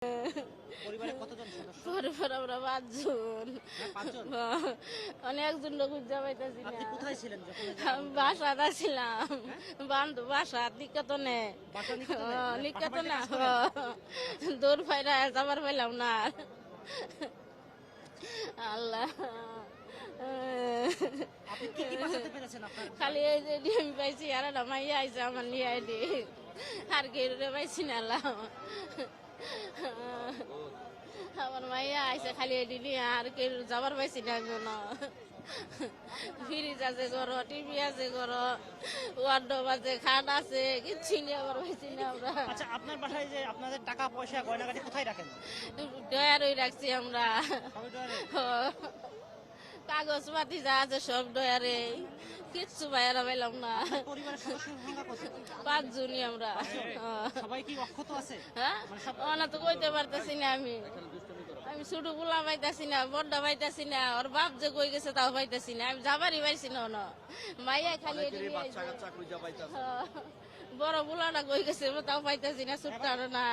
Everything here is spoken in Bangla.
পরিবারে কতজন সদস্য? পরিবার আমরা ৫ জন। হ্যাঁ, ৫ জন। অনেকজন লোক যাবাইতেছি না। আপনি কোথায় ছিলেন যখন এই যে আমি বাসাতে ছিলাম। বান্ধব বাসা নিকেতনে। বাসা নিকেতনে? মানে নিকেতনে বাসা বাড়িতে কাজ করেন? দৌড় ফাইরা যাবার পাইলাম না। আল্লাহ। আপনি কি বাঁচাতে পেরেছেন আপনার? খালি এই যে আমি পাইছি আর একটা মাইয়া আইছে আমার নিয়ে আইডি আর কেউ পাইছি না আল্লাহ। আমার মাইয়া আইছে খালি এডি নিয়ে আর কেউ যাবার পাইছি না কোনো। ফ্রিজ আছে ঘর, টিভি আছে ঘর, ওয়ার্ডরোব আছে, খাট আছে, কিচ্ছু নিয়ে আবার পাইছি না আমরা। আচ্ছা, আপনার বাসায় যে আপনাদের টাকা পয়সা গয়নাগাটি কোথায় রাখেন? ডয়ারই রাখছি আমরা। সবই ডয়ারে? কাগজ পাতি যা আছে সব ডয়ারে, কিচ্ছু বাইরে পাইলাম না। আপনার পরিবারের সদস্যের সংখ্যা কত? ৫ জনই আমরা। সবাই কি অক্ষত আছে? হ্যাঁ, মানে সব ওনা তো কইতে পারতেছি না আমি। আমি ছোট পোলা পাইতাছি না, বড়টা পাইতাছি না, ওর বাপ যে কই গেছে তাও পাইতাছি না, আমি যাবারই পাইছি না ওনা। মাইয়া খালি এদিকে আইছে। বড় পোলাটা কই গেছে তাও পাইতাছি না, ছোট্ট না।